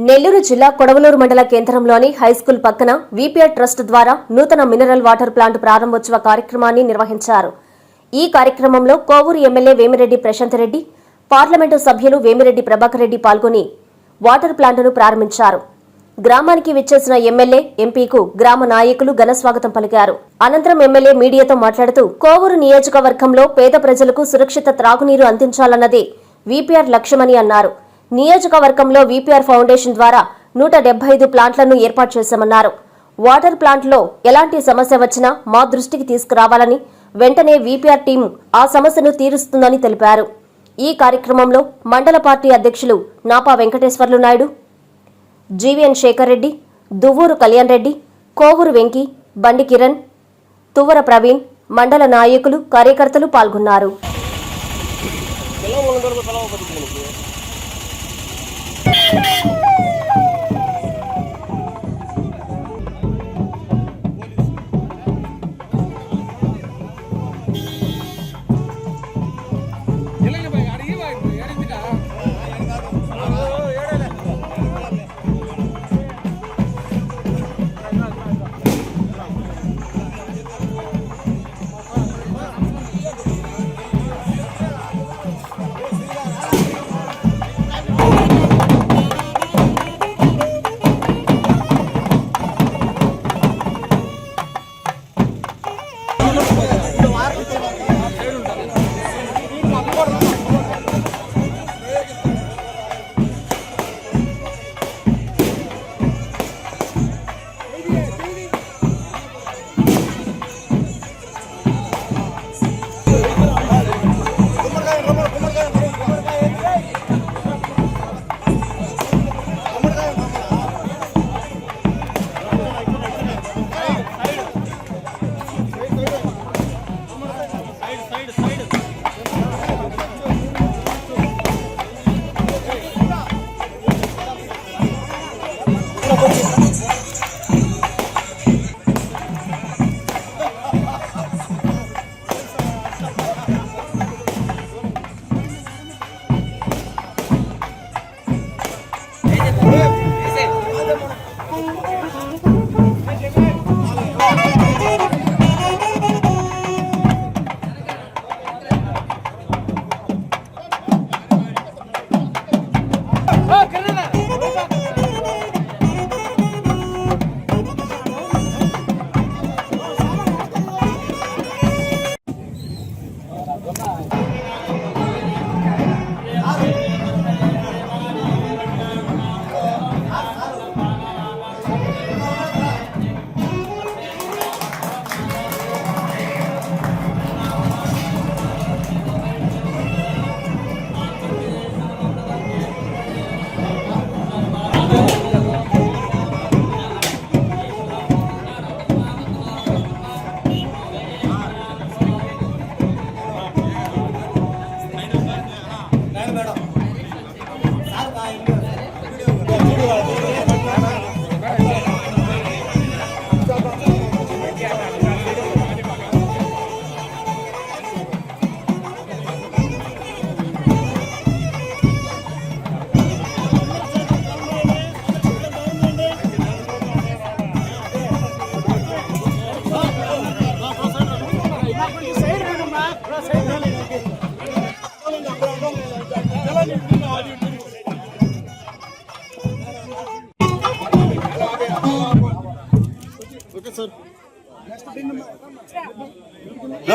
నెల్లూరు జిల్లా కొడవలూరు మండల కేంద్రంలోని హైస్కూల్ పక్కన వీపీఆర్ ట్రస్ట్ ద్వారా నూతన మినరల్ వాటర్ ప్లాంట్ ప్రారంభోత్సవ కార్యక్రమాన్ని నిర్వహించారు. ఈ కార్యక్రమంలో కోవూరు ఎమ్మెల్యే వేమిరెడ్డి ప్రశాంత్ రెడ్డి, పార్లమెంటు సభ్యులు వేమిరెడ్డి ప్రభాకర్ రెడ్డి పాల్గొని వాటర్ ప్లాంటును ప్రారంభించారు. గ్రామానికి విచ్చేసిన ఎమ్మెల్యే, ఎంపీకు గ్రామ నాయకులు ఘనస్వాగతం పలికారు. అనంతరం ఎమ్మెల్యే మీడియాతో మాట్లాడుతూ కోవూరు నియోజకవర్గంలో పేద ప్రజలకు సురక్షిత త్రాగునీరు అందించాలన్నదే వీపీఆర్ లక్ష్యమని అన్నారు. నియోజకవర్గంలో వీపీఆర్ ఫౌండేషన్ ద్వారా 175 ప్లాంట్లను ఏర్పాటు చేశామన్నారు. వాటర్ ప్లాంట్లో ఎలాంటి సమస్య వచ్చినా మా దృష్టికి తీసుకురావాలని, వెంటనే వీపీఆర్ టీం ఆ సమస్యను తీరుస్తుందని తెలిపారు. ఈ కార్యక్రమంలో మండల పార్టీ అధ్యక్షులు నాపా వెంకటేశ్వర్లు నాయుడు, జీవీఎన్ శేఖర్ రెడ్డి, దువ్వూరు కళ్యాణ్ రెడ్డి, కోవూరు వెంకి, బండి కిరణ్, తువ్వర ప్రవీణ్, మండల నాయకులు, కార్యకర్తలు పాల్గొన్నారు.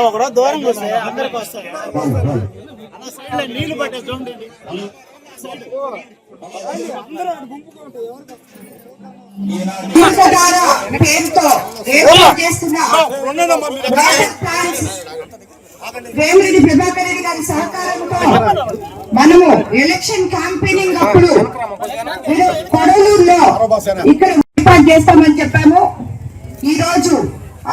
ఒకడో దూరం వస్తాయి, అందరికి వస్తాయి. నీళ్లు పట్టే చూడండి. వేమిరెడ్డి ప్రభాకర్ రెడ్డి గారి సహకారంతో మనము ఎలక్షన్ క్యాంపెయినింగ్ అప్పుడు కొడవలూరులో ఇక్కడ ఏర్పాటు చేస్తామని చెప్పాము. ఈ రోజు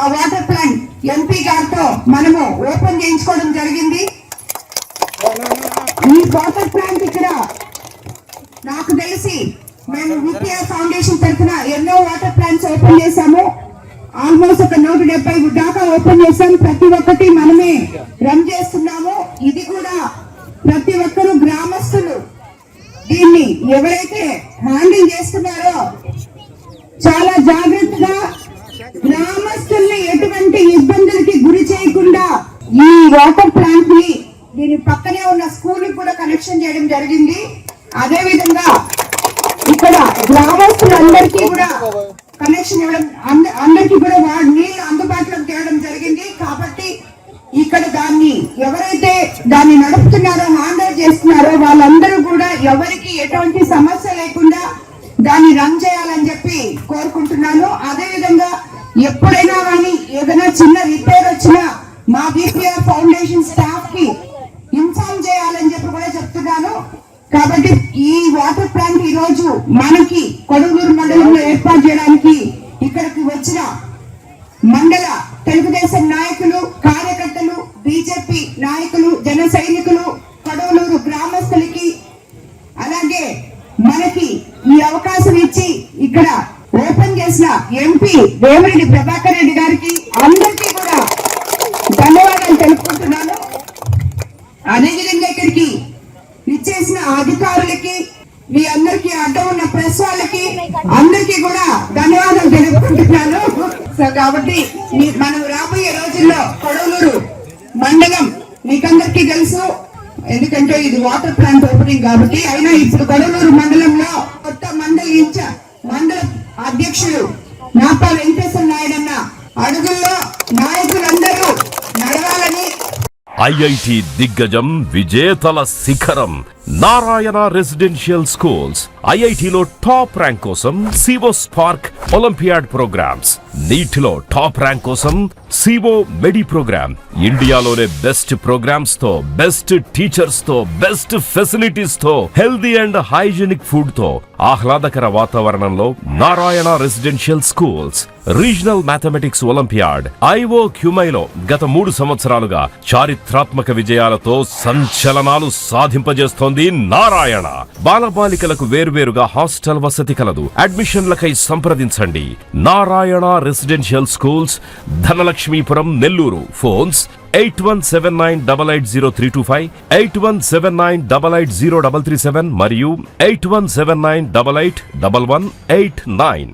ఆ వాటర్ ప్లాంట్ ఎంపీ గారితో మనము ఓపెన్ చేయించుకోవడం జరిగింది. ఈ వాటర్ ప్లాంట్ ఇక్కడ నాకు తెలిసి మేము వీపీఆర్ ఫౌండేషన్ తరఫున ఎన్నో వాటర్ ప్లాంట్స్ ఓపెన్ చేశాము. ఆల్మోస్ట్ ఒక 170 దాకా ఓపెన్ చేశాం. ప్రతి ఒక్కటి మనమే రన్ చేస్తున్నాము. ఇది కూడా ప్రతి ఒక్కరు గ్రామస్తులు దీన్ని ఎవరైతే హ్యాండిల్ చేస్తున్నారో చాలా జాగ్రత్తగా గ్రామస్తుల్ని ఎటువంటి ఇబ్బందులకి గురి చేయకుండా ఈ వాటర్ ప్లాంట్ ని దీని పక్కనే ఉన్న స్కూల్ కూడా కనెక్షన్ చేయడం జరిగింది. అదే విధంగా ఇక్కడ గ్రామస్తులందరికీ కూడా కనెక్షన్ ఇవ్వడం, అందరికీ కూడా నీళ్లు అందుబాటులోకి తేవడం జరిగింది. కాబట్టి ఇక్కడ దాన్ని ఎవరైతే దాన్ని నడుపుతున్నారో, హ్యాండిల్ చేస్తున్నారో వాళ్ళందరూ కూడా ఎవరికి ఎటువంటి సమస్య లేకుండా దాన్ని రన్ చేయాలని చెప్పి కోరుకుంటున్నాను. అదే విధంగా ఎప్పుడైనా కానీ ఏదైనా చిన్న రిపేర్ వచ్చినా మా విపిఆర్ ఫౌండేషన్ స్టాఫ్ కి ఇన్ఫార్మ్ చేయాలని చెప్పి కూడా చెప్తున్నాను. కాబట్టి ఈ వాటర్ ప్లాంట్ ఈ రోజు మనకి కొడవలూరు మండలంలో ఏర్పాటు చేయడానికి ఇక్కడికి వచ్చిన మండల తెలుగుదేశం నాయకులు, కార్యకర్తలు, బీజేపీ నాయకులు, జన సైనికులు, కొడవలూరు గ్రామస్తులకి, అలాగే మనకి ఈ అవకాశం ఇచ్చి ఇక్కడ ఓపెన్ చేసిన ఎంపీ వేమిరెడ్డి ప్రభాకర్ రెడ్డి గారికి అందరికీ కూడా ధన్యవాదాలు తెలుపుకుంటున్నాను. అదేవిధంగా ఇక్కడికి ఇచ్చేసిన అధికారులకి, మీ అందరికీ అడ్డం ఉన్న ప్రెస్ వాళ్ళకి అందరికీ కూడా ధన్యవాదాలు తెలుపుకుంటున్నాను. సో కాబట్టి మనం రాబోయే రోజుల్లో కొడవలూరు మండలం మీకందరికీ తెలుసు, ఎందుకంటే ఇది వాటర్ ప్లాంట్ ఓపెనింగ్ కాబట్టి. అయినా ఇప్పుడు కొడవలూరు మండలంలో కొత్త మండల అధ్యక్షుడు నాపా వెంకటేశ్వర నాయుడన్న అడుగుల్లో నాయకులందరూ నడవాలని. ఐఐటి దిగ్గజం విజేతల శిఖరం నారాయణ రెసిడెన్షియల్ స్కూల్స్. ఐఐటిలో టాప్ ర్యాంక్ కోసం సివో స్పార్క్ ఒలింపియాడ్ ప్రోగ్రామ్స్, నీటిలో టాప్ ర్యాంక్ కోసం సివో మెడి ప్రోగ్రామ్. ఇండియాలోనే బెస్ట్ ప్రోగ్రామ్స్ తో, బెస్ట్ టీచర్స్ తో, బెస్ట్ ఫెసిలిటీస్ తో, హెల్దీ అండ్ హైజీనిక్ ఫుడ్ తో, ఆహ్లాదకర వాతావరణంలో Narayana residential schools. Regional mathematics olympiad IO క్యూమైలో గత 3 సంవత్సరాలుగా చారిత్రాత్మక విజయాలతో సంచలనాలు సాధింపజేస్తోంది నారాయణ. బాలబాలికలకు వేర్వేరుగా హాస్టల్ వసతి కలదు. అడ్మిషన్లకై సంప్రదించండి. Narayana residential schools, Dhanalakshmipuram, Nellore. Phones 8179880325, 8179880337 మరియు 8179881189.